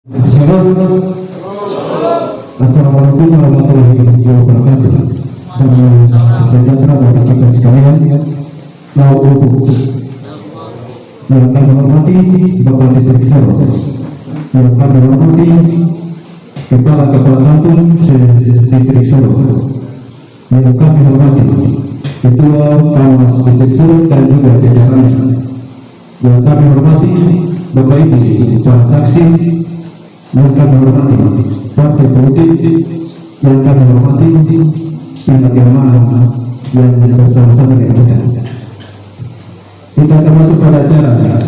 Assalamualaikum warahmatullahi wabarakatuh. Dan sejahtera bagi kita sekalian. Yang kami hormati Bapak Distrik Solo, yang kami hormati Kepala Kampung Distrik Solo, yang kami hormati Ketua Panwas Distrik Solo dan juga jajarannya, yang kami hormati Bapak Ibu para saksi, yang kami hormati partai politik, yang kami hormati pihak jamaah yang bersama-sama dengan kita. Kita akan masuk pada acara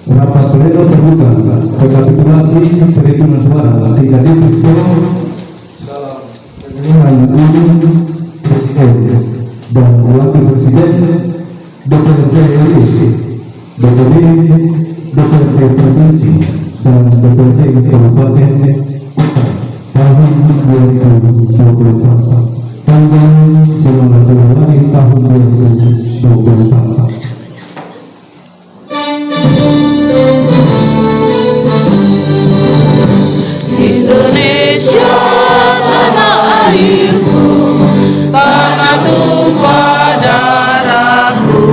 rapat pleno terbuka rekapitulasi perhitungan suara tingkat distrik Solo dalam pemilihan umum presiden dan wakil presiden DPRD RI, DPRD provinsi dan DPRD kabupaten kota tahun 2024 tanggal 19 Januari tahun 2024. Indonesia tanah airku, tanah tumpah darahku,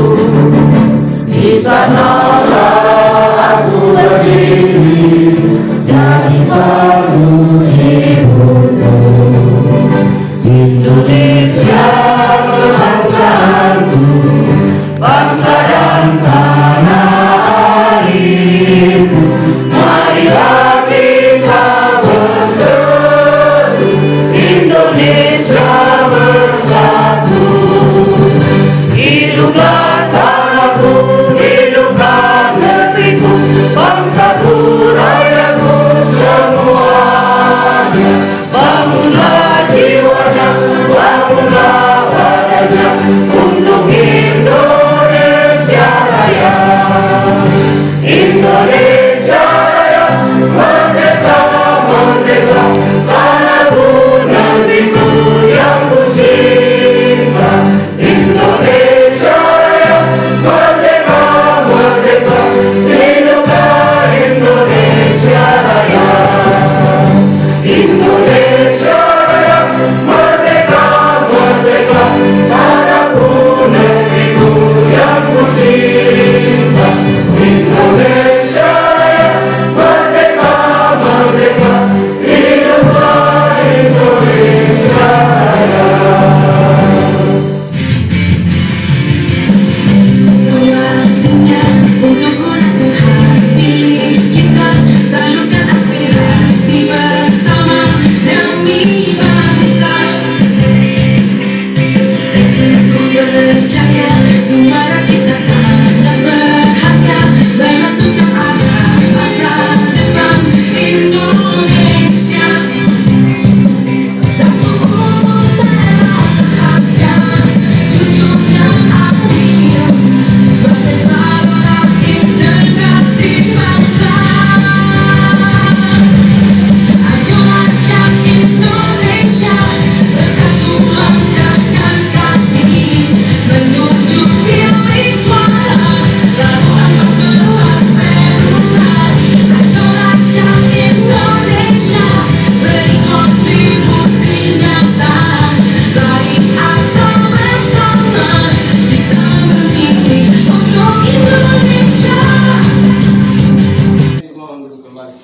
di sanalah aku berdiri jadi baru ibuku. Indonesia kebangsaanku, bangsa dan tanah airku, marilah kita bersatu, Indonesia bersatu. Hiduplah tanahku, hiduplah negeriku, bangsaku, rakyatku semuanya. Bangunlah jiwanya, bangunlah wadahnya untuk Indonesia Raya. Indonesia Raya, merdeka, merdeka, tanahku, negeriku yang ku cinta. Indonesia Raya, merdeka, merdeka, hiduplah Indonesia Raya. Indonesia Raya, merdeka, merdeka, tanahku, negeriku yang ku cinta. Indonesia Raya, merdeka, merdeka, hiduplah Indonesia Raya. Waktunya untuk ulang Tuhan pilih kita, salurkan aspirasi bersama demi bangsa. Ku percaya suara kita sangat berharga, menentukan arah masa depan Indonesia. Langsung umum bebas rahasia, jujur dan adil, sebagai sarana integrasi bangsa. Ayo rakyat Indonesia, bersatu langkahkan kaki menuju pilih suara lalu 14 Februari. Ayo rakyat Indonesia, beri kontribusi nyata, raih asa bersama, kita berdiri untuk Indonesia. Mohon duduk kembali.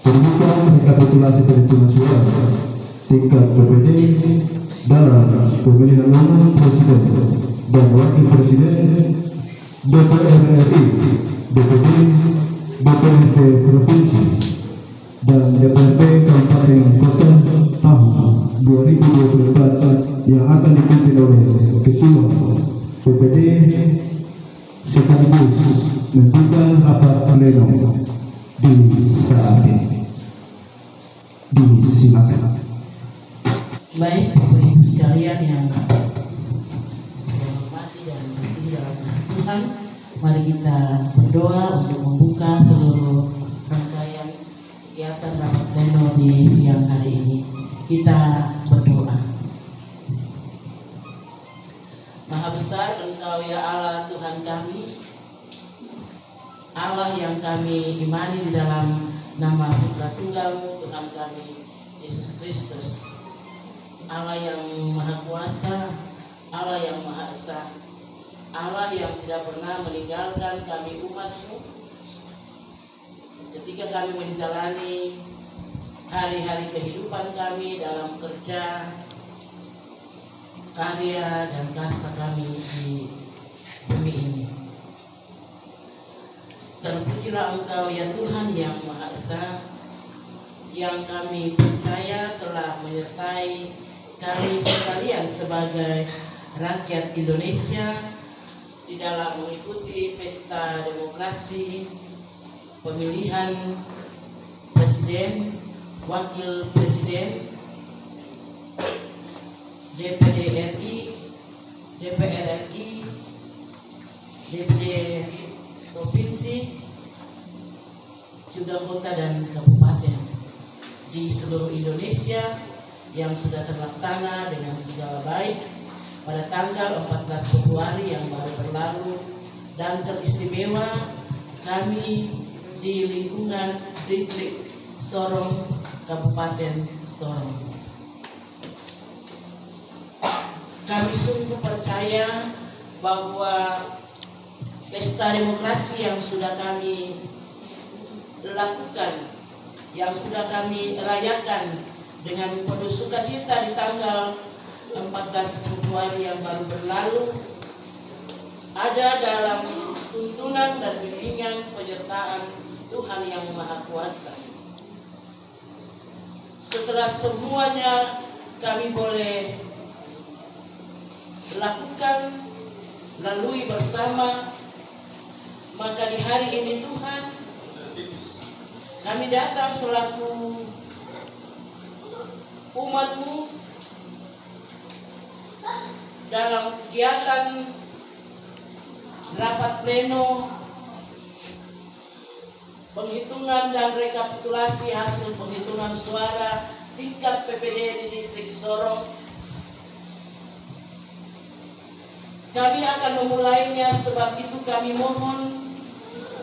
Pembukaan rekapitulasi perhitungan suara tingkat DPD dalam pemilihan umum presiden dan wakil presiden DPR RI, DPD, DPRD provinsi dan DPRD kabupaten kota tahun 2024 yang akan dipimpin oleh Ketua DPD sekaligus membuka rapat pleno di saat ini. Disilakan. Baik, Bapak Ibu sekalian yang saya hormati dan disini dalam kasih Tuhan, mari kita berdoa untuk membuka seluruh rangkaian kegiatan rapat pleno di siang hari ini. Kita berdoa. Maha Besar Engkau ya Allah Tuhan kami, Allah yang kami imani di dalam nama Putra Tunggal Tuhan kami Yesus Kristus, Allah yang Maha Kuasa, Allah yang Maha Esa, Allah yang tidak pernah meninggalkan kami umat-Mu ketika kami menjalani hari-hari kehidupan kami dalam kerja, karya dan karsa kami di bumi ini. Terpujilah Engkau ya Tuhan yang Maha Esa, yang kami percaya telah menyertai kami sekalian sebagai rakyat Indonesia di dalam mengikuti pesta demokrasi, pemilihan presiden, wakil presiden, DPD RI, DPR RI, DPD provinsi, juga kota dan kabupaten di seluruh Indonesia yang sudah terlaksana dengan segala baik pada tanggal 14 Februari yang baru berlalu, dan teristimewa kami di lingkungan distrik Sorong, Kabupaten Sorong. Kami sungguh percaya bahwa pesta demokrasi yang sudah kami lakukan, yang sudah kami rayakan dengan penuh sukacita di tanggal 14 Februari yang baru berlalu, ada dalam tuntunan dan bimbingan penyertaan Tuhan yang Maha Kuasa. Setelah semuanya kami boleh lakukan, lalui bersama, maka di hari ini Tuhan, kami datang selaku umat-Mu dalam kegiatan rapat pleno penghitungan dan rekapitulasi hasil penghitungan suara tingkat PPD di distrik Sorong. Kami akan memulainya, sebab itu kami mohon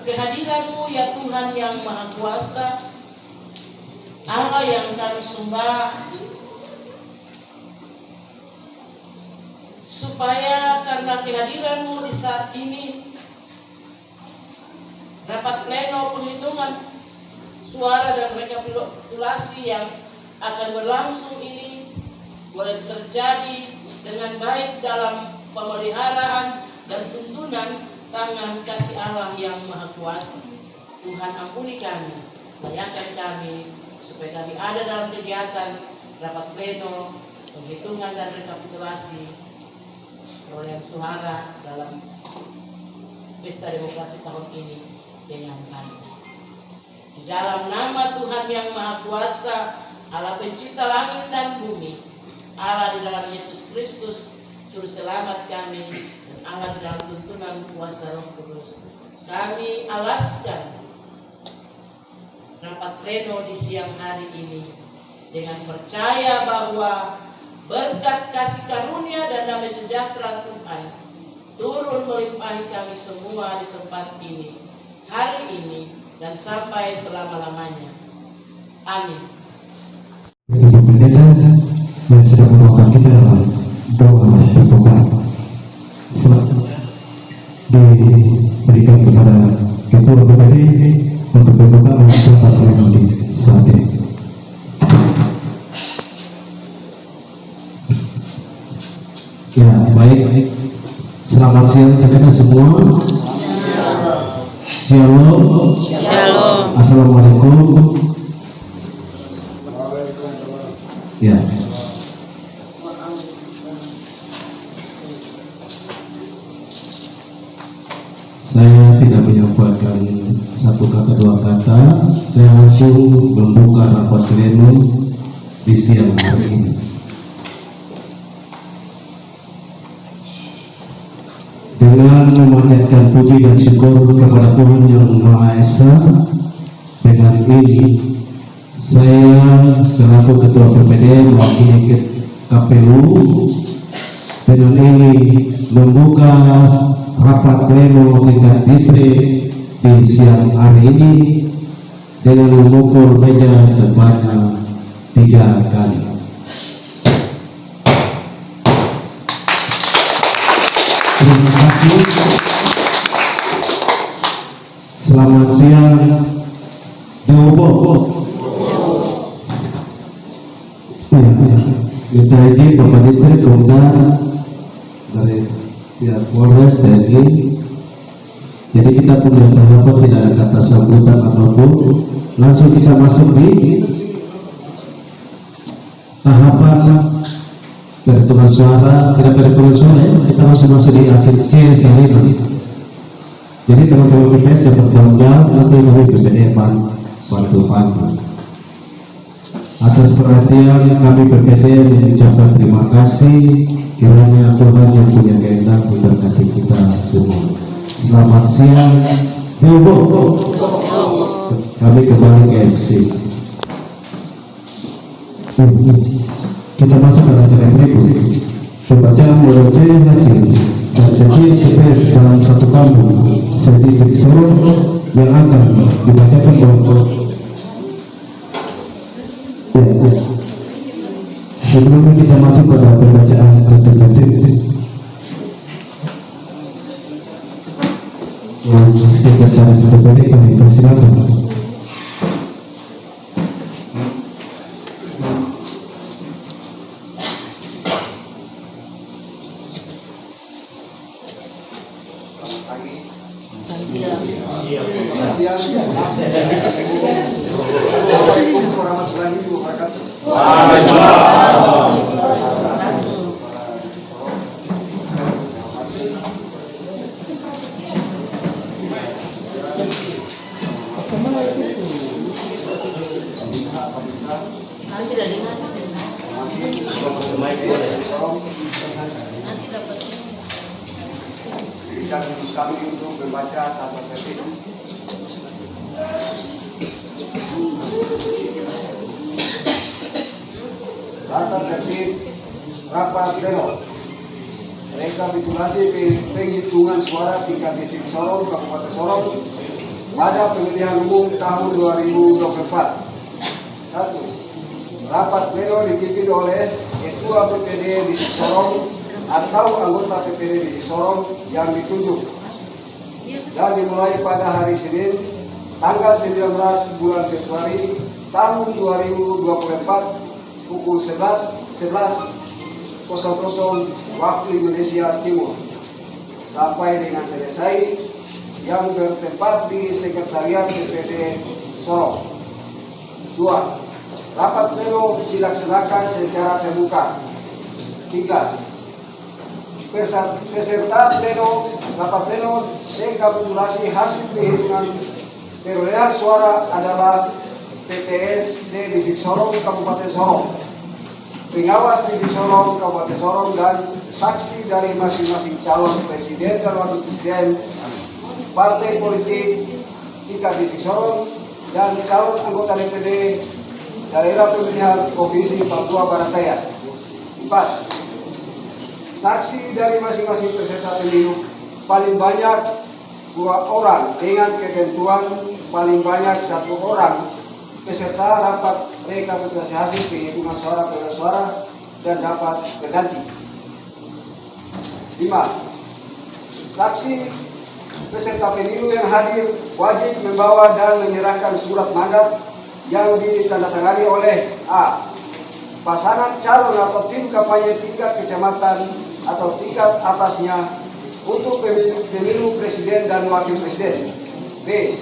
kehadiran-Mu ya Tuhan yang Maha Kuasa, Allah yang kami sembah, supaya karena kehadiran-Mu di saat ini, rapat pleno penghitungan suara dan rekapitulasi yang akan berlangsung ini boleh terjadi dengan baik dalam pemeliharaan dan tuntunan tangan kasih Allah yang Maha Kuasa. Tuhan ampuni kami, layakan kami, supaya kami ada dalam kegiatan rapat pleno, penghitungan dan rekapitulasi perolehan suara dalam pesta demokrasi tahun ini dengan baik. Di dalam nama Tuhan yang Maha Kuasa, Allah pencipta langit dan bumi, Allah di dalam Yesus Kristus Juru Selamat kami, dan Allah di dalam tuntunan kuasa Roh Kudus, kami alaskan rapat pleno di siang hari ini dengan percaya bahwa berkat kasih karunia dan damai sejahtera Tuhan turun melimpahi kami semua di tempat ini, hari ini, dan sampai selama-lamanya. Amin. Ibu Pendeta yang sudah menuangkan kita dalam doa pembukaan, diberikan kepada Ketua BPD untuk pembukaan rapat pleno di saat ini. Ya, baik. Selamat siang kita semua. Shalom. Shalom. Assalamualaikum. Ya. Saya tidak menyampaikan satu kata dua kata. Saya langsung membuka rapat pleno di siang hari ini. Dengan memanjatkan puji dan syukur kepada Tuhan yang Maha Esa, dengan ini saya selaku Ketua PPD mewakili KPU, dengan ini membuka rapat pleno tingkat distrik di siang hari ini dengan memukul meja sebanyak 3 kali. Terima kasih. Selamat siang. Dobo. Minta izin Bapak Distrik Komentar dari pihak Polres TNI. Jadi kita punya tahapan, tidak ada kata sambutan apapun. Langsung kita masuk di tahapan perhitungan suara. Tidak perhitungan suara ya, kita langsung masuk di hasil C sehari. Jadi teman-teman PPS dapat bertanggung nanti lebih PPD bantu. Atas perhatian kami PPD mengucapkan terima kasih. Kiranya Tuhan yang punya kehendak memberkati kita semua. Selamat siang. Dobo. Kami kembali ke MC. Kita masuk ke acara berikut. Pembacaan WC hasil dan sesi TPS dalam satu kampung sedistrik Sorong yang akan dibacakan oleh sebelumnya kita masuk pada pembacaan tertentu. Sekretaris PPD kami persilakan. Assalamualaikum warahmatullahi wabarakatuh. Nanti dari mana? Nanti dapat. Berikan kami untuk membaca tata tertib. Tata tertib rapat pleno rekapitulasi penghitungan suara tingkat distrik Sorong, Kabupaten Sorong pada pemilihan umum tahun 2024. 1. Rapat pleno dipimpin oleh Ketua PPD Distrik Sorong atau anggota PPD Distrik Sorong yang ditunjuk dan dimulai pada hari Senin tanggal 19 bulan Februari tahun 2024 pukul 11.00 waktu Indonesia Timur sampai dengan selesai, yang bertempat di Sekretariat PPD Sorong. 2. Rapat pleno dilaksanakan secara terbuka. 3. Peserta pleno rapat pleno rekapitulasi hasil penghitungan perolehan suara adalah PPS Distrik Sorong, Kabupaten Sorong, pengawas Distrik Sorong, Kabupaten Sorong, dan saksi dari masing-masing calon presiden dan wakil presiden partai politik tingkat Distrik Sorong dan calon anggota DPD daerah pemilihan Provinsi Papua Barat Daya. 4. Saksi dari masing-masing peserta pemilu paling banyak 2 orang dengan ketentuan paling banyak 1 orang peserta rapat rekapitulasi hasil penghitungan suara perolehan suara dan dapat berganti. 5. Saksi peserta pemilu yang hadir wajib membawa dan menyerahkan surat mandat yang ditandatangani oleh A. Pasangan calon atau tim kampanye tingkat kecamatan atau tingkat atasnya untuk pemilu presiden dan wakil presiden. B.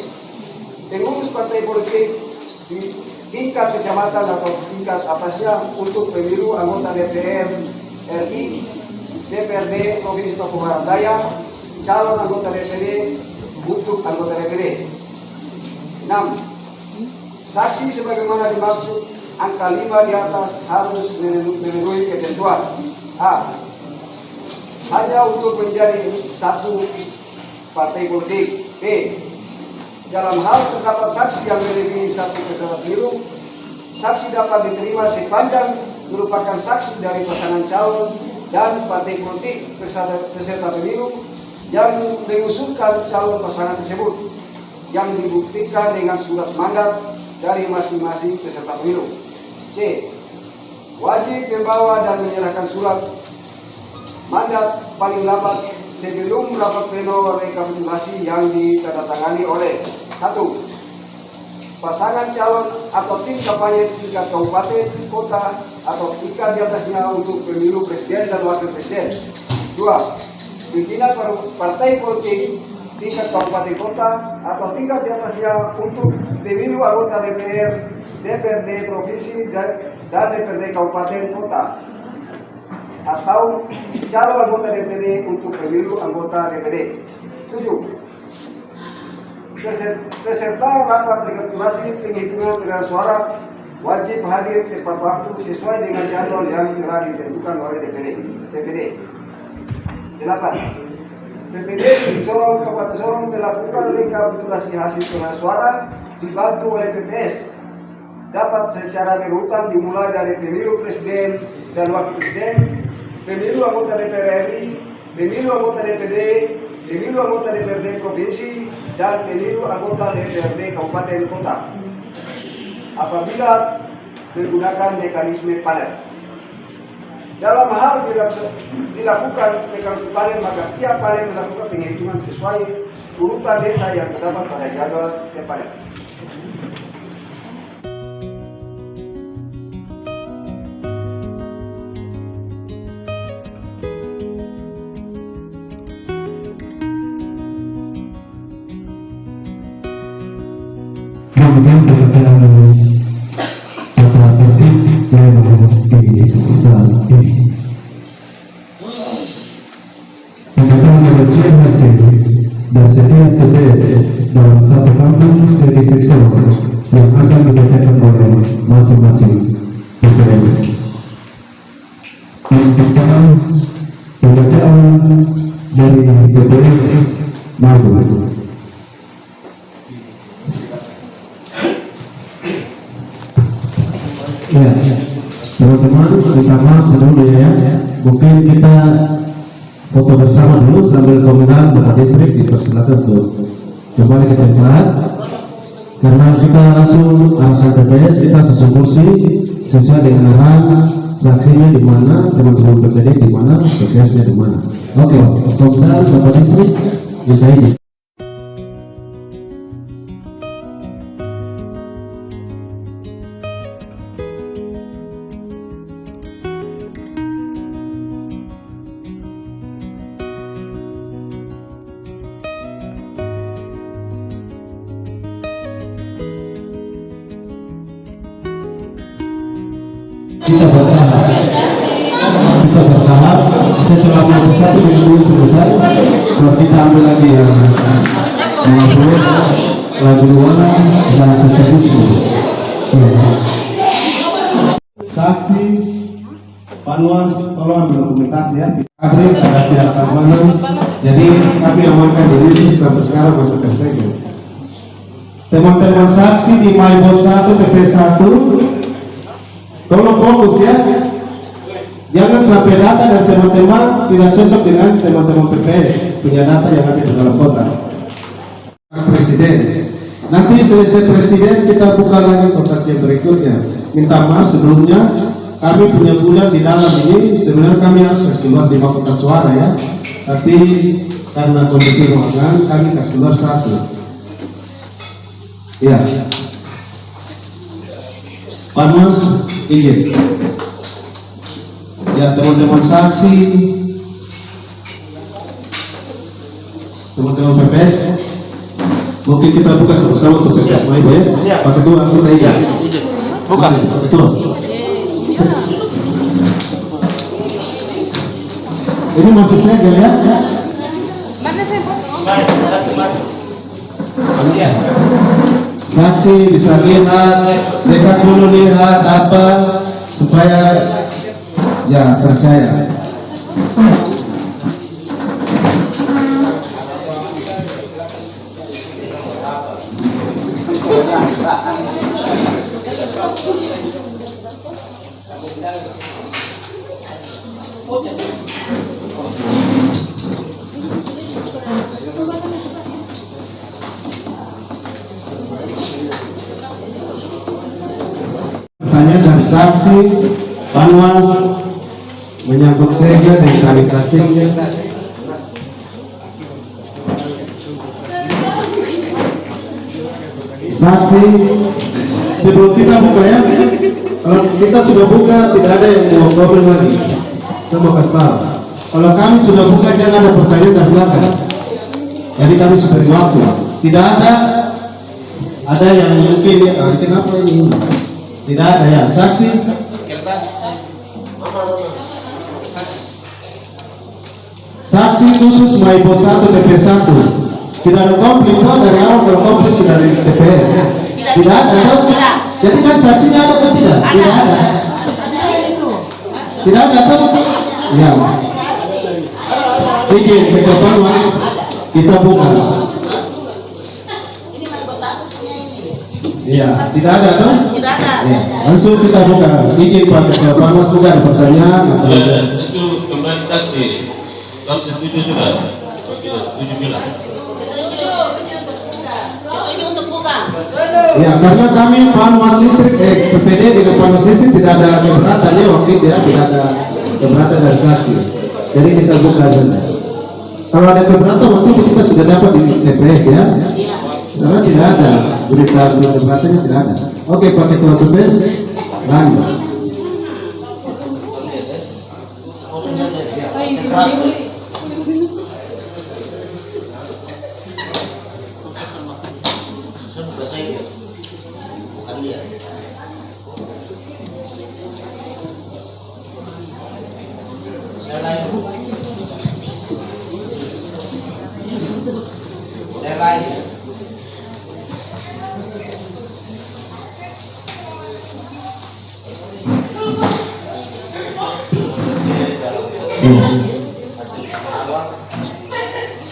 Pengurus partai politik di tingkat kecamatan atau tingkat atasnya untuk pemilu anggota DPR RI, DPRD Provinsi Papua Barat Daya, calon anggota DPD untuk anggota DPD. 6. Saksi sebagaimana dimaksud angka 5 di atas harus memenuhi ketentuan. A. Hanya untuk menjadi 1 partai politik. B. Dalam hal terdapat saksi yang melebihi 1 peserta pemilu, saksi dapat diterima sepanjang merupakan saksi dari pasangan calon dan partai politik peserta pemilu yang mengusulkan calon pasangan tersebut yang dibuktikan dengan surat mandat dari masing-masing peserta pemilu. C. Wajib membawa dan menyerahkan surat mandat paling lambat sebelum rapat pleno rekapitulasi yang ditandatangani oleh 1. Pasangan calon atau tim kampanye tingkat kabupaten, kota, atau tingkat di atasnya untuk pemilu presiden dan wakil presiden. 2. Pimpinan partai politik tingkat kabupaten kota atau tingkat di atasnya untuk pemilu anggota DPR, DPRD provinsi dan DPRD kabupaten kota, atau calon anggota DPD untuk pemilu anggota DPD. 7. Peserta rapat rekapitulasi penghitungan pilihan suara wajib hadir tepat waktu sesuai dengan jadwal yang telah ditentukan oleh DPD. 8. DPD di Sorong, Kabupaten Sorong melakukan rekapitulasi hasil pilihan suara dibantu oleh PPS dapat secara berurutan dimulai dari pemilu presiden dan wakil presiden, pemilu anggota DPR RI, pemilu anggota DPD, pemilu anggota DPRD provinsi, dan pemilu anggota DPRD kabupaten kota apabila menggunakan mekanisme palet. Dalam hal dilakukan mekanisme palet, maka tiap palet melakukan penghitungan sesuai urutan desa yang terdapat pada jadwal palet. Kemudian bacaan tata tertib pleno di saat ini. Pembacaan rincian hasil dan setiap TPS dalam satu kampung se-distrik Sorong yang akan dibacakan oleh masing-masing TPS. Yang pertama, pembacaan dari TPS Magu. Ya, teman-teman, minta maaf sebelumnya ya. Mungkin kita foto bersama dulu sambil komandan Bapak Distrik dipersilakan untuk kembali ke tempat. Karena kita langsung arahkan PPS, kita susun kursi sesuai dengan arahan saksinya di mana, teman-teman PPD di mana, PPS-nya di mana. Oke, komandan Bapak Distrik, minta izin. Kita bersalah setelah satu minggu selesai, kalau kita ambil lagi yang 50 lagu luar dan seterusnya. Saksi Panwas, tolong ambil dokumentasi ya. Kami ada pihak keamanan, jadi kami amankan diri sampai sekarang masih tersegel. Teman-teman saksi di Maibos 1 TP 1. Tolong fokus ya, jangan sampai data dan teman-teman tidak cocok dengan teman-teman PPS punya data yang ada di dalam kota. Presiden, nanti selesai presiden kita buka lagi kotak yang berikutnya. Minta maaf sebelumnya, kami punya bulan di dalam ini, sebenarnya kami harus kasih keluar 5 kotak suara ya, tapi karena kondisi ruangan kami kasih keluar 1. Ya. Panwas, izin. Ya, teman-teman saksi, teman-teman PPS, mungkin kita buka sama-sama untuk PPS main ya. Pak Ketua, kita izin. Buka, Pak Ketua. Ini masih segel ya? Mana saya bos? Saksi bisa lihat, dekat dulu lihat apa supaya ya percaya. Pertanyaan dari saksi Panwas menyangkut segel dan tali plastiknya. Saksi, sebelum kita buka ya, kalau kita sudah buka tidak ada yang mau problem lagi. Saya mau kasih tahu. Kalau kami sudah buka jangan ada pertanyaan dari belakang. Jadi kami sudah beri waktu. Tidak ada yang mungkin kenapa ini? Tidak ada ya. Saksi. Saksi khusus Maipo 1 TPS 1. Tidak ada konflik dari awal, kalau konflik sudah dari TPS. Tidak ada. Jadi kan saksinya ada atau tidak? Tidak ada. Tidak ada atau? Ya. Izin ke depan mas, kita buka. Iya, tidak ada atau? Tidak ada. Ya. Langsung kita buka. Izin Pak Ketua Panwas, buka ada pertanyaan atau? Ya, itu kembali saksi. Kamu setuju sudah? Tidak setuju bilang. Setuju untuk buka. Ya, karena kami Panwas listrik, PPD dengan Panwas listrik tidak ada keberatan ya waktu itu ya, tidak ada keberatan dari saksi. Jadi kita buka saja. Kalau ada keberatan waktu itu kita sudah dapat di TPS ya. Karena tidak ada berita keberatannya tidak ada. Oke, Pak Ketua TPS, lanjut.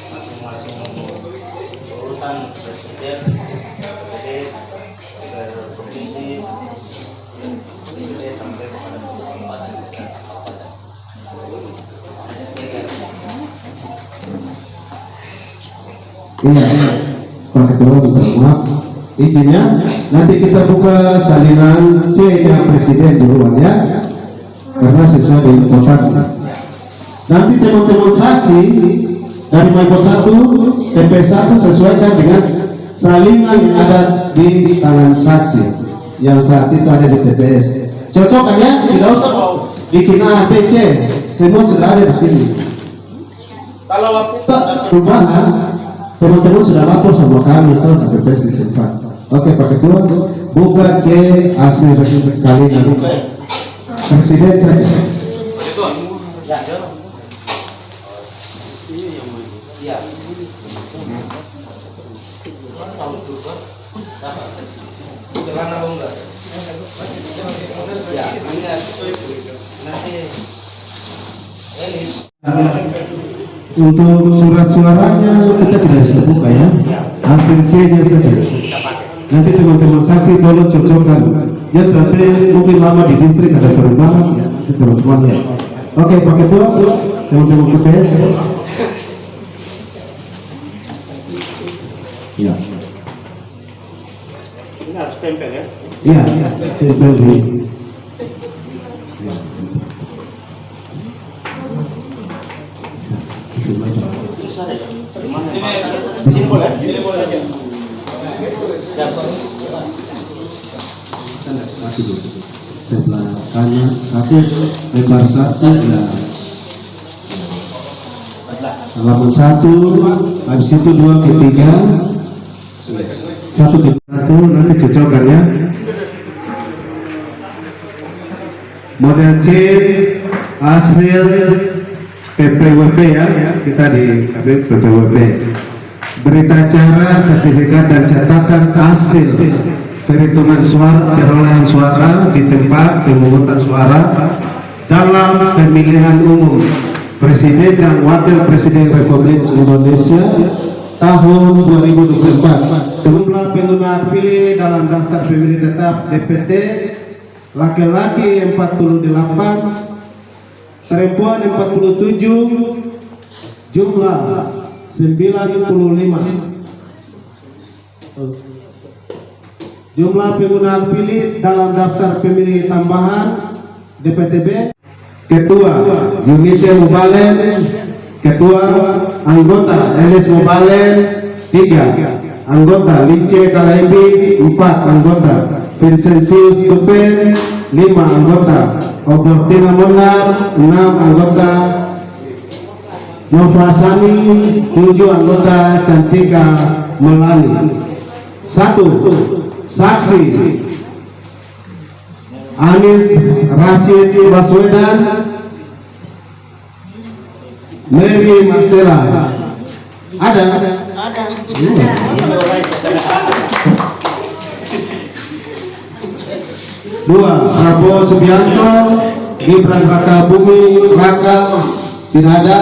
Masing-masing urutan presiden, DPD, provinsi, DPD sampai kepada kesempatan Iya, Pak Ketua minta maaf. Izinnya nanti kita buka salinan C-nya presiden duluan ya, karena sesuai dengan kotak. Nanti teman-teman saksi dari Maipo 1, TPS 1 sesuaikan dengan salinan yang ada di tangan saksi. Yang saat itu ada di TPS. Cocok kan ya? Tidak usah bikin A, B, C. Semua sudah ada di sini. Kalau waktu itu ada perubahan, teman-teman sudah lapor sama kami atau TPS di tempat. Oke Pak Ketua, buka C hasil salinan presiden saja. Ya. Jalan apa enggak? Ya, nanti Untuk surat suaranya kita tidak bisa buka ya, hasil C-nya saja. Nanti teman-teman saksi tolong cocokkan. Ya sampai mungkin lama di distrik ada perubahan ya, teman-teman ya. Oke Pak Ketua, teman-teman TPS. Ya. ini harus tempel ya. Iya, tempel di. Ya. Bisa deh. Di mana? Di sini boleh? Sini boleh aja. Satu dulu. Sebelah kanan satu, lebar satu ya. Halaman satu, habis itu 2 ke 3, 1 ke 1, nanti cocokkan ya. Model C hasil PPWP ya, kita di PPWP. Berita acara, sertifikat dan catatan hasil perhitungan suara, perolehan suara di tempat pemungutan suara dalam pemilihan umum Presiden dan Wakil Presiden Republik Indonesia tahun 2024. Jumlah pengguna pilih dalam daftar pemilih tetap DPT laki-laki 48, perempuan 47, jumlah 95. Jumlah pengguna hak pilih dalam daftar pemilih tambahan DPTB: Ketua Yunice Mubalen, Ketua anggota Elis Mubalen 3, anggota Lince Kalaimbi 4, anggota Vincentius Tupen 5, anggota Obortina Monar 6, anggota Nofasani 7, anggota Cantika Melani. 1. Saksi Anis Rashid Baswedan, Mary Marcella. Ada? Dua, Prabowo Subianto, Gibran Raka Bumi Raka, tidak ada.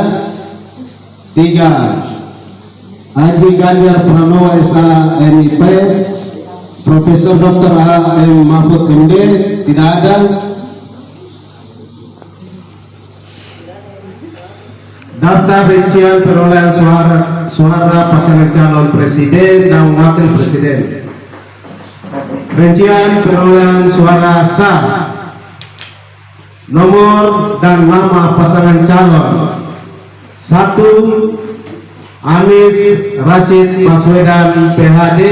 3, Haji Ganjar Pranowo SHMIP, Profesor Dr. A.M. Mahfud MD, tidak ada. Daftar rincian perolehan suara pasangan calon presiden dan wakil presiden. Rincian perolehan suara sah, nomor dan nama pasangan calon: 1. Anis Rashid Baswedan PhD,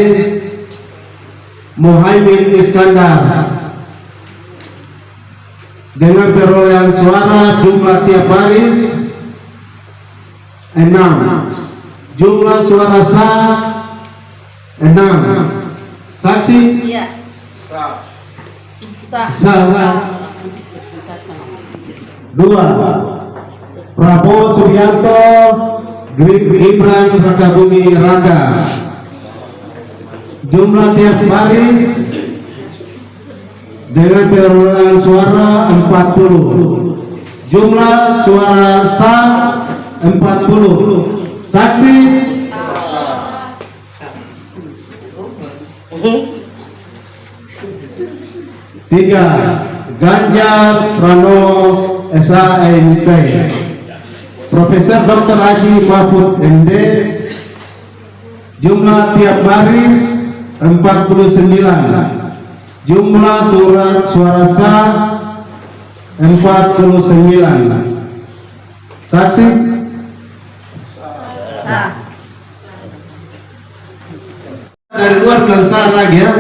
Muhaimin Iskandar, dengan perolehan suara jumlah tiap baris 6, jumlah suara sah 6. Saksi? Iya. Sah. Sah. 2, Prabowo Subianto, Gibran Rakabumi Raka, jumlah tiap baris dengan perolehan suara 40, jumlah suara sah 40. Saksi? Tiga, Ganjar Pranowo SHMIP, Profesor Dr. Haji Mahfud MD, jumlah tiap baris 49, jumlah suara sah 49. Saksi? Sah. Dari luar dan sah lagi ya,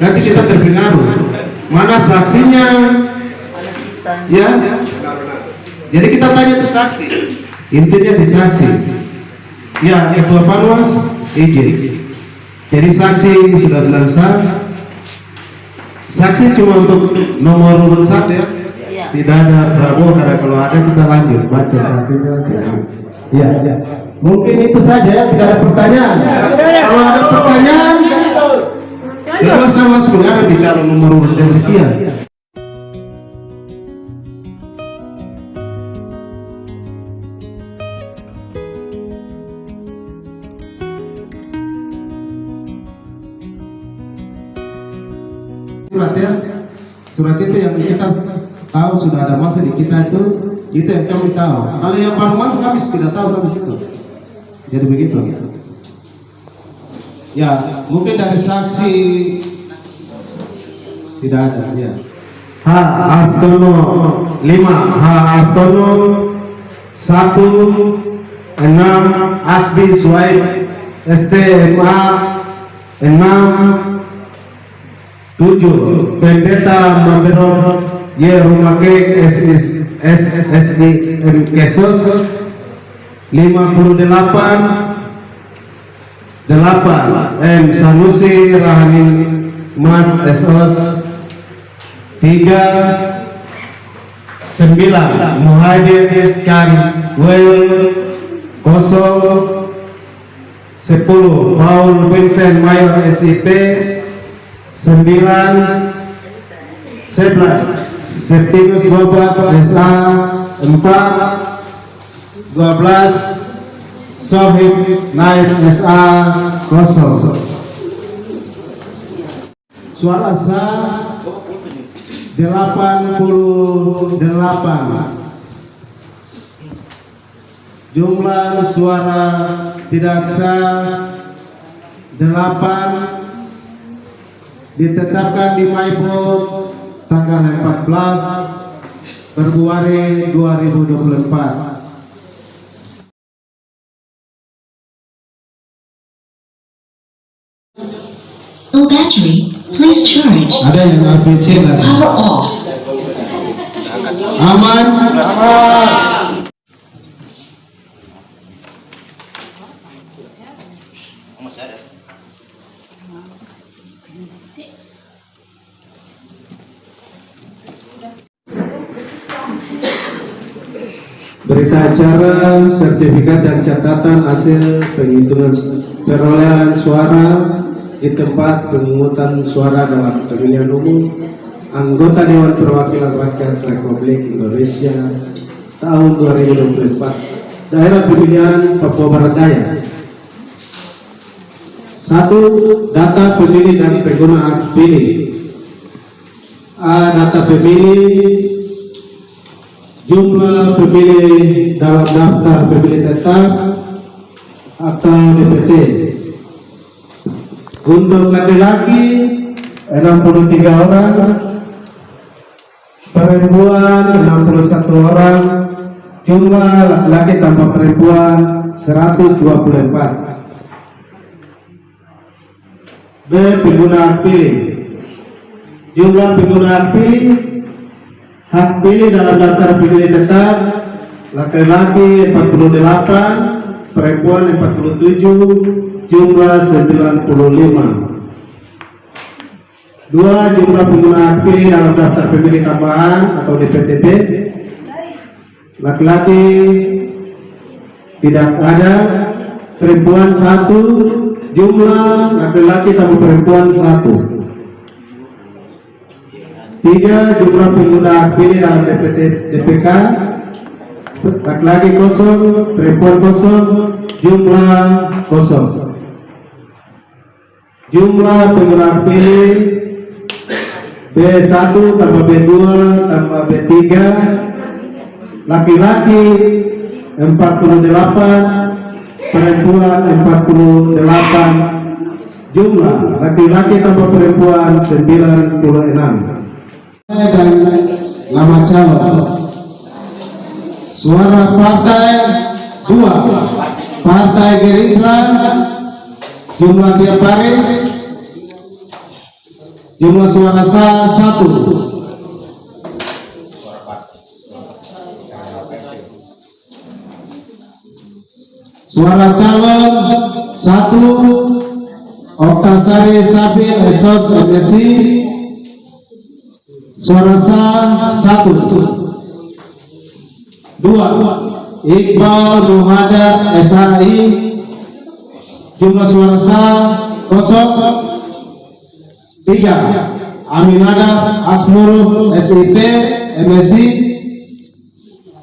nanti kita terpengaruh. Mana saksinya? Ya. Jadi kita tanya ke saksi. Intinya di saksi. Ya, Ketua Panwas izin. Jadi saksi sudah bilang sah. Saksi cuma untuk nomor urut 1 ya. Tidak ada Prabowo, karena kalau ada kita lanjut baca saksinya. Ya, ya. Mungkin itu saja ya, tidak ada pertanyaan. Kalau ada pertanyaan, Ketua sama sebenarnya bicara nomor urut yang sekian. Surat itu yang kita tahu sudah ada masa di kita itu yang kami tahu. Kalau yang baru masuk kami tidak tahu sampai situ. Jadi begitu. Ya, mungkin dari saksi tidak ada. Ya. H. Artono 5, H. Artono 1, 6, Asbi Suaib STMA 6, 7, Pendeta Mamberor Y. Rumake SSI Kesos 58, 8, M. Sanusi Rahanin Mas SOS 3, 9, Muhadir Iskan Wel 0, 10, Paul Vincent Mayor SIP 9, 11, Septinus Bobat SA 4, 12, Sohib Naib SA 0. Suara sah 88, Jumlah suara tidak sah 8. Ditetapkan di MyVote tanggal 14 Februari 2024. Low battery, please charge. Ada yang ABC lagi. Power off. Aman. Masih ada. Berita acara sertifikat dan catatan hasil penghitungan perolehan suara di tempat pemungutan suara dalam pemilihan umum anggota Dewan Perwakilan Rakyat Republik Indonesia tahun 2024 daerah pemilihan Papua Barat Daya. 1. Data pemilih dan pengguna hak pilih. A. Data pemilih. Jumlah pemilih dalam daftar pemilih tetap atau DPT. Untuk laki-laki 63 orang, perempuan 61 orang, jumlah laki-laki tanpa perempuan 124. B. Pengguna hak pilih. Jumlah pengguna hak pilih dalam daftar pemilih tetap laki-laki 48, perempuan 47, jumlah 95. 2. Jumlah pengguna hak pilih dalam daftar pemilih tambahan atau DPTB laki-laki tidak ada, perempuan 1, jumlah laki-laki tambah perempuan 1. 3. Jumlah pengguna hak pilih dalam DPK laki-laki kosong, perempuan kosong, jumlah kosong. Jumlah pengguna hak pilih B1 tambah B2 tambah B3 laki-laki 48, perempuan 48, jumlah laki-laki tambah perempuan 96. Dan nama calon. Suara partai 2. Partai Gerindra jumlah tiap baris, jumlah suara sah 1. Suara calon 1. Oktasari Sabil Esos MSI, suara sah 1. 2. Iqbal Muhammad SHI, jumlah suara sah 0. 3. Aminada Asmurul SIP MSI,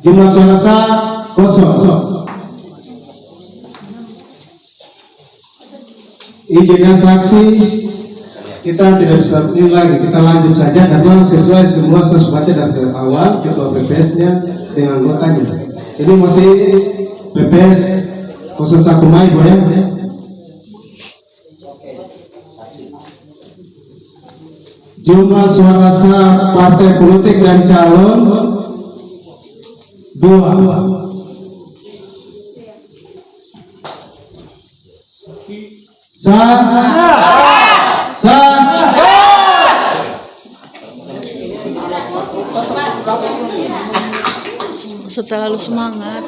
jumlah suara sah 0. Izinnya saksi kita tidak bisa pilih lagi, kita lanjut saja karena sesuai semua saya baca dari awal ketua PPS-nya dengan anggotanya. Ini masih PPS 01 Mai ya. Jumlah suara sah partai politik dan calon 2. Terlalu semangat.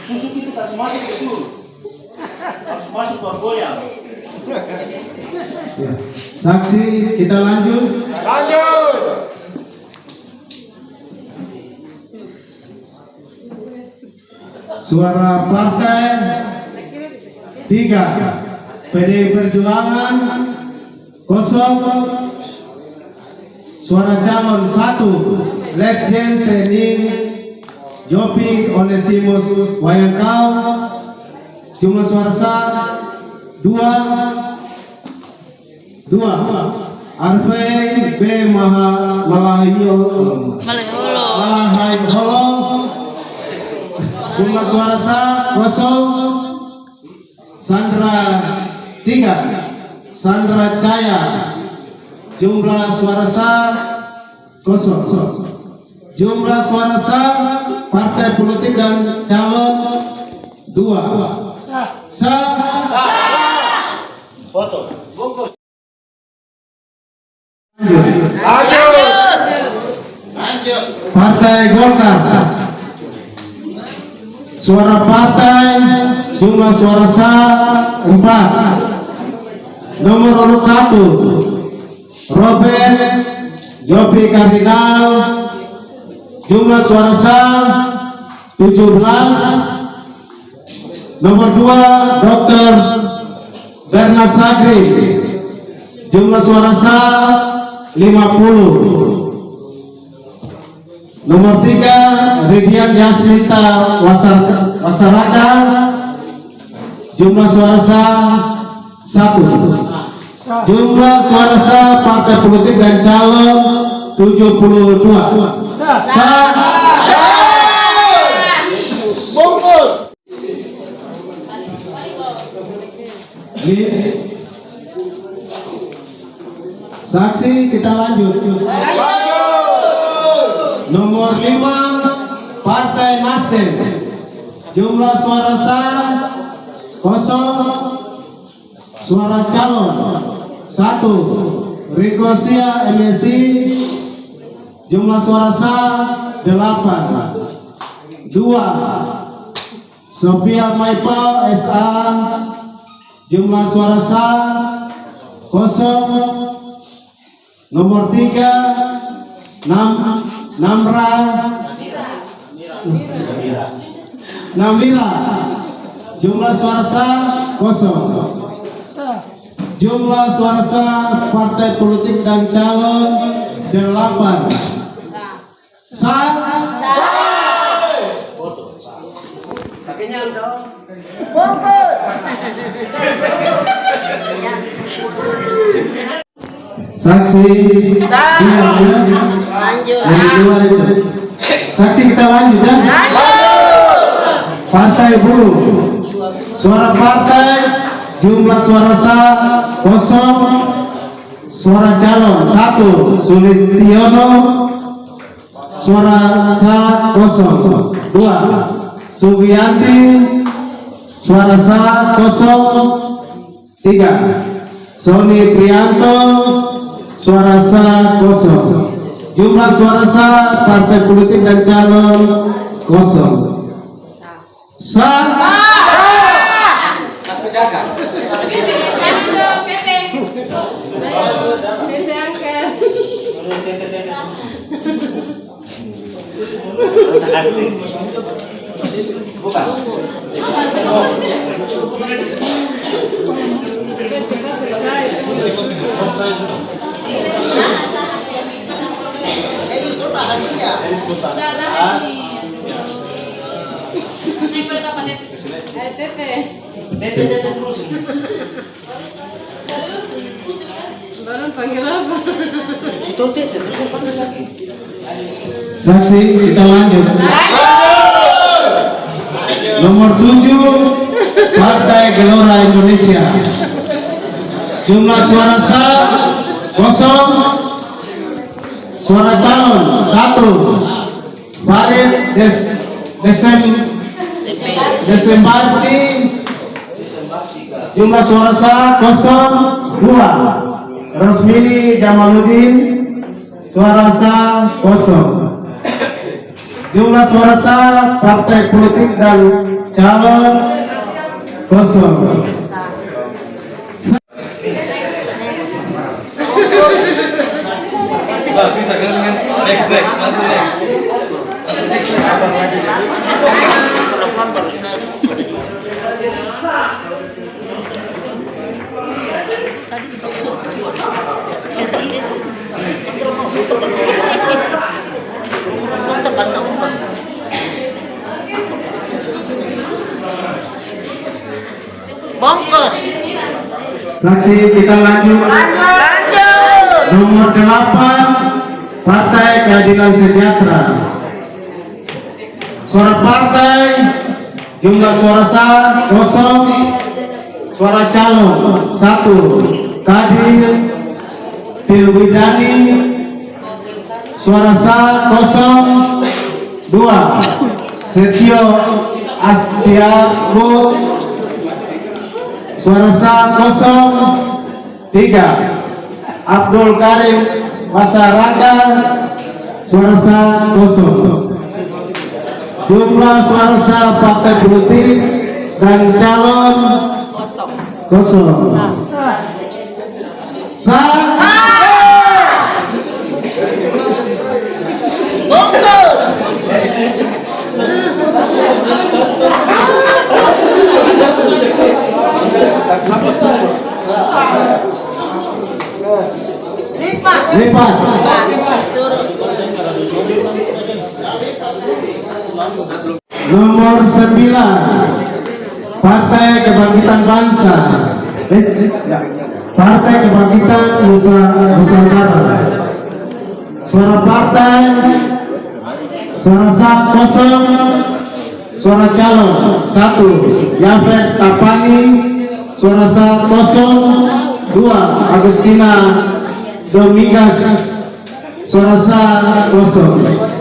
Tusuk itu kasih masuk itu. Harus masuk bergoyang. Ya. Saksi kita lanjut. Suara partai 3. PDI Perjuangan 0. Suara calon 1. Letjen TNI Jopi Onesimus Wayangkau, jumlah suara sah 2. Arvei B. Malaholo, jumlah suara sah 0. Sandra 3. Sandra Caya, jumlah suara sah 0. Jumlah suara sah partai politik dan calon 2. Sah. Foto. Lanjut. Partai Golkar. Suara partai, jumlah suara sah 4. Nomor urut 1 Robert Jopi Kardinal, jumlah suara sah 17. Nomor 2 Dr. Bernard Sagri, jumlah suara sah 50. Nomor 3 Ridian Yasmita Wasaraka, jumlah suara sah 1. Jumlah suara sah partai politik dan calon 72. Sah. Bungkus. Saksi kita lanjut. Nomor 5 Partai Nasdem, jumlah suara sah 0. Suara calon 1 Rikosia MSI, jumlah suara sah 8. 2 Sophia Maipa SA, jumlah suara sah 0. Nomor 3 Namira, jumlah suara sah 0. Jumlah suara sah partai politik dan calon 8. Sah. Sakinya dong. Bungkus. Saksi. Lanjut. Saksi kita lanjut ya. Partai Buruh. Suara partai, jumlah suara sah 0. Suara calon 1 Sulistiono, suara sah 0. 2 Sugianti, suara sah 0. 3 Sony Prianto, suara sah 0. Jumlah suara sah partai politik dan calon 0. Sah. Saksi kita lanjut. Nomor 7 Partai Gelora Indonesia, jumlah suara sah 0. Suara calon 1 Farid Desembarti, jumlah suara sah 0. 2 Rosmini Jamaludin, suara sah 0. Jumlah suara sah partai politik dan calon 0. Bongkos. Saksi kita lanjut. Nomor 8 Partai Keadilan Sejahtera. Suara partai, jumlah suara sah kosong, suara calon 1 Kadir Tilwidani, suara sah kosong 2 Setio Astiago, suara sah kosong 3 Abdul Karim Masyarakat, suara sah kosong. Jumlah suara sah partai politik dan calon kosong. Sah. Bongkos. Lipat. Nomor 9 Partai Kebangkitan Bangsa. Partai Kebangkitan Nusantara. Suara partai, suara sah kosong, suara calon 1 Yafet Tapani, suara sah kosong 2 Agustina Domingas, suara sah kosong.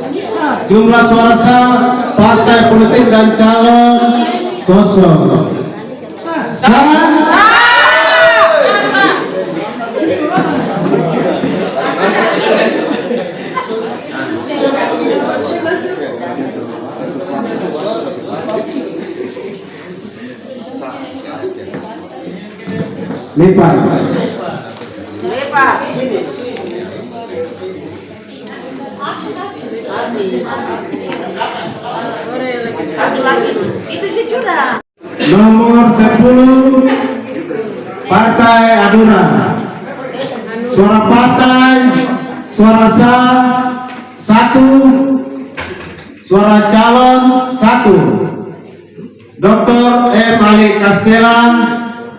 Jumlah suara sah partai politik dan calon kosong. Sah. Lipat. Itu sih curang. Nomor 10 Partai Adura. Suara partai, suara sah 1, suara calon 1 Dr. M. Ali Castella,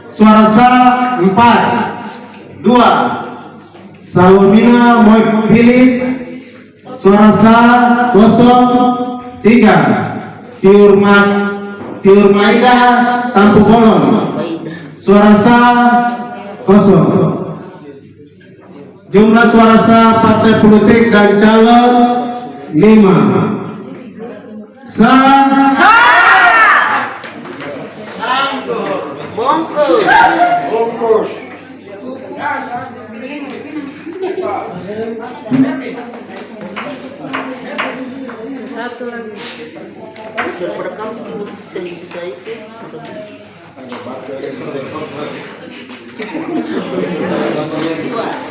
suara sah 4 2 Salomina Moy Philip, suara sah kosong 3 Tiur Maida Tampu Bolon, suara sah kosong. Jumlah suara sah partai politik dan calon 5. Sah. Bongkos. Satu lagi. Daripada kamu selesai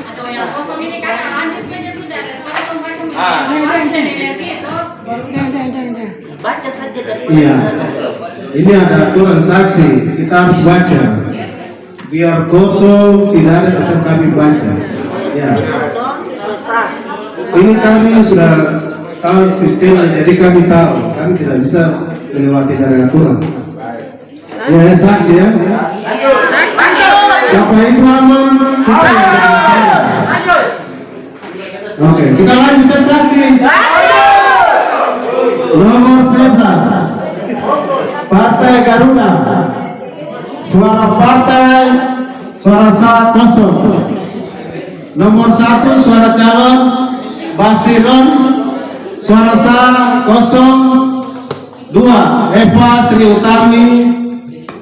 atau yang kosong ini kan lanjut saja sudah jangan. Baca saja dari. Iya. Ini ada aturan saksi, kita harus baca. Biar kosong tidak ada tetap kami baca. Ya. Ini kami sudah tahu sistemnya, jadi kami tahu. Kami tidak bisa melewati dari aturan. Ya, saksi ya. Bapak Ibu aman, kita yang berbicara. Oke, kita lanjut ke saksi. Nomor 11 Partai Garuda. Suara partai, suara sah kosong. Nomor 1 suara calon Basiron, suara sah kosong. 2 Eva Sri Utami,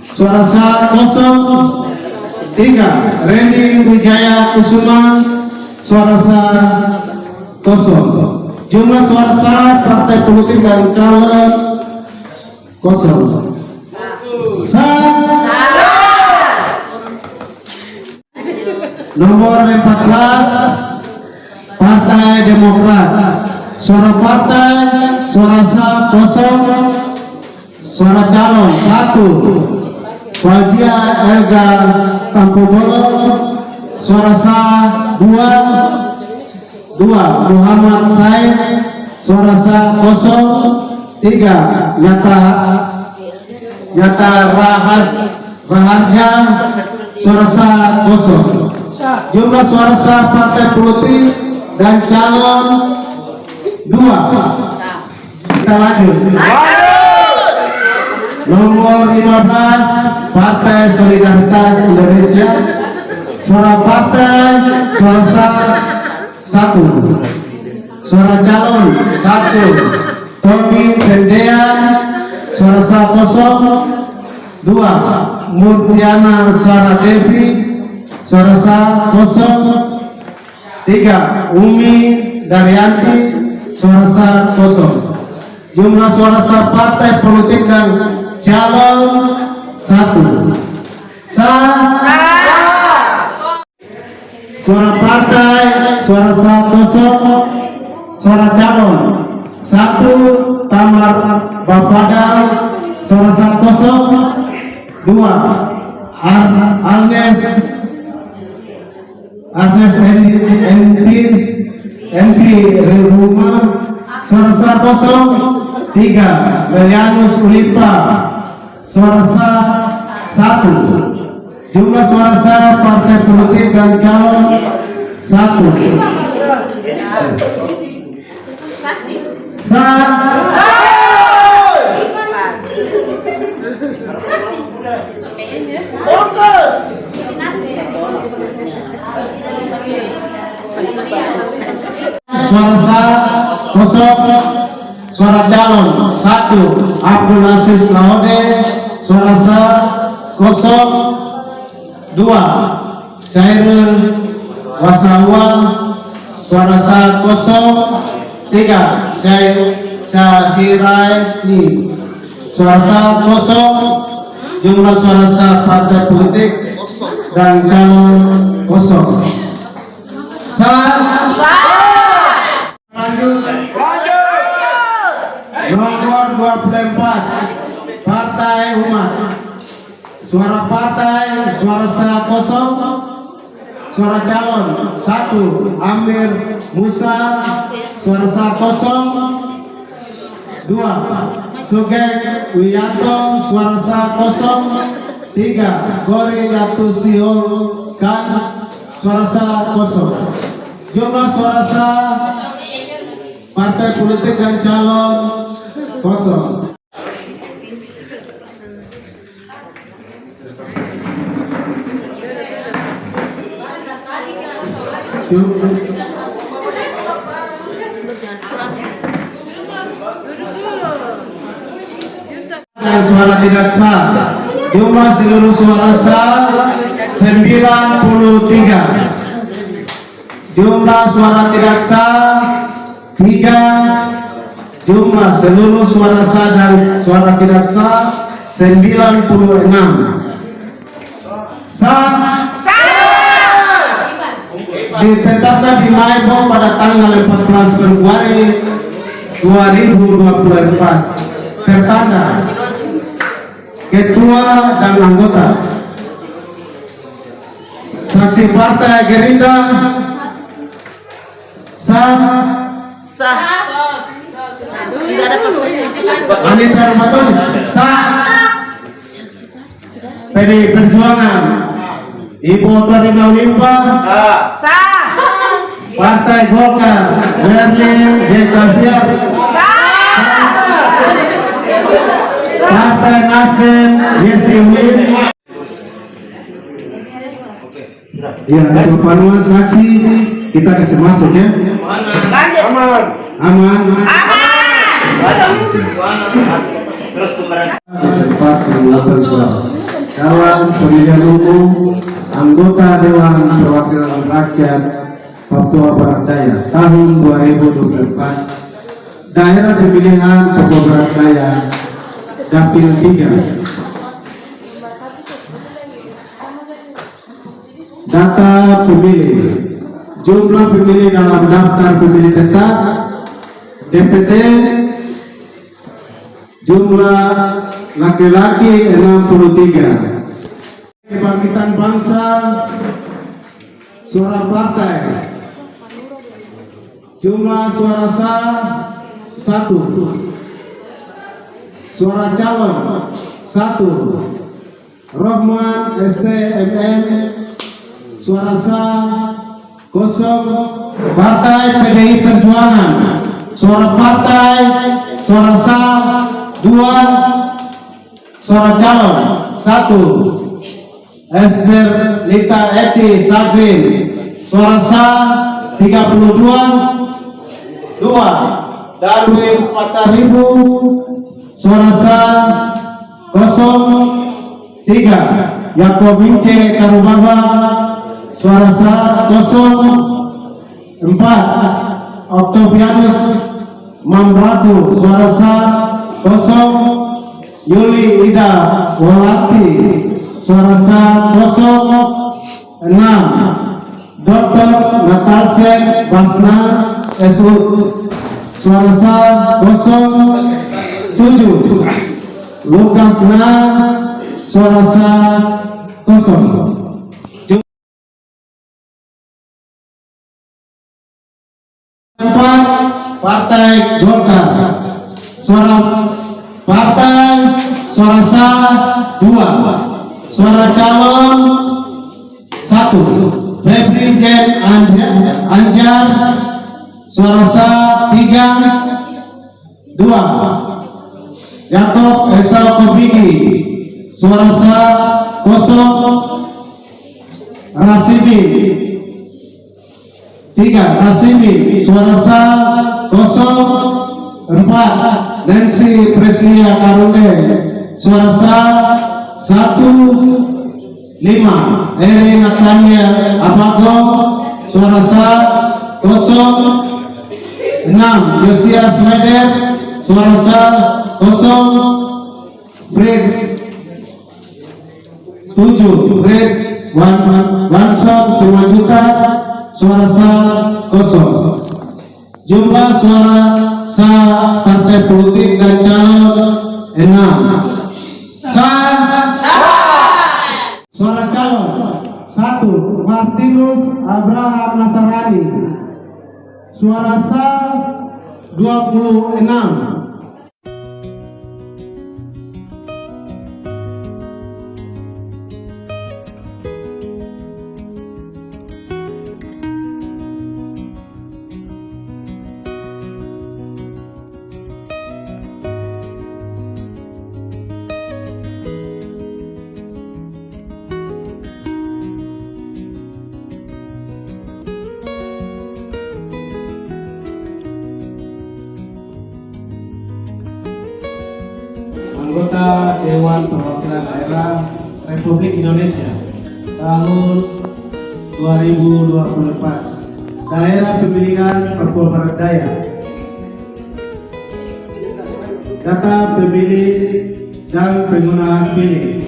suara sah kosong. 3 Reni Wijaya Kusuma, suara sah kosong. Jumlah suara sah partai politik dan calon kosong. Sah. Nomor 14 Partai Demokrat. Suara partai, suara sah kosong, suara calon 1 Fajia Elga Tampu Bolon, suara sah 2 Muhammad Said, suara sah kosong. 3 Nyata Rahat Raharja, suara sah kosong. Jumlah suara sah partai politik dan calon 2. Kita lanjut. Nomor 15 Partai Solidaritas Indonesia. Suara partai, suara sah 1. Suara calon 1. Tommy Tendean, suara sah kosong 2. Murtiana Sarah Devi, suara sah kosong 3. Umi Daryanti, suara sah kosong. Jumlah suara sah partai politik dan calon 1. Suara partai, suara sah kosong. Suara calon 1. Tamar Bafadal, suara sah kosong 2. Agnes NP Rehuma, suara sah kosong 3. Melianus Ulipa, suara sah 1. Jumlah suara sah partai politik dan calon 1. Suara sah kosong. Suara calon 1. Abdul Aziz Laode, suara sah kosong 2. Syairul Wasawa, suara sah kosong 3. Syahiraini, suara sah kosong. Jumlah suara sah partai politik dan calon kosong. Nomor 24 Partai Umat. Suara partai, suara sah kosong. Suara calon 1. Amir Musa, suara sah kosong 2. Sugeng Wiyanto, suara sah kosong 3. Gori Yatusio Kan, suara sah kosong. Jumlah suara sah partai politik dan calon kosong. Dan suara tidak sah. Jumlah seluruh suara sah 93. Jumlah suara tidak sah 3. Jumlah seluruh suara sah dan suara tidak sah 96. Ditetapkan di Maibong pada tanggal 14 Februari 2024. Tertanda Ketua dan anggota. Saksi Partai Gerindra sah. Anita Ramadan sah. PDI Perjuangan Ibu Otorina Ulimpa sah. Partai Golkar Berlin Jekaviar sah. Partai Nasdem Yesi Ulim. Ya, ada panuan saksi kita kasih masuk ya. Aman. Terus tukeran. Calon pemilihan umum anggota Dewan Perwakilan Rakyat Papua Barat Daya tahun 2024. Daerah pemilihan Papua Barat Daya Dapil 3. Data pemilih. Jumlah pemilih dalam daftar pemilih tetap DPT. Jumlah laki-laki 63. Kebangkitan Bangsa suara partai. Jumlah suara sah 1. Suara calon 1. Rohman STMM, suara sah kosong. Partai PDI Perjuangan, suara partai, suara sah 2, suara calon 1. Esther Lita Eti Sagrin, suara sah 32. 2. Darwin Pasaribu, suara sah kosong. 3. Yakob Ince Karubaba, suara sah kosong. 4. Octavianus Mamratu, suara sah kosong. Yuli Ida Wolati, suara sah kosong. 6. Dr. Natalsen Basna SU, suara sah kosong. 7. Lukas Na, suara sah kosong. Partai Golkar, suara partai, suara sah 2, suara calon 1. Febri Jen Anjar, suara sah 3. 2. Yakob Esau Kobigi, suara sah kosong. Rasimi 3. Rasimi, suara sah kosong. 4. Nancy Preslia Karunde, suara sah 1. 5. Eri Natania Abago, suara sah kosong. 6. Yosias Meder, suara sah kosong. Fritz 7. Fritz Wanson Simajuta, suara sah kosong. Jumlah suara sah partai politik dan calon 6. Sah. Suara calon 1. Martinus Abraham Nasarani, suara sah 26. Anggota Dewan Perwakilan Daerah Republik Indonesia tahun 2024. Daerah Pemilihan Papua Barat Daya. Data pemilih dan penggunaan pilih.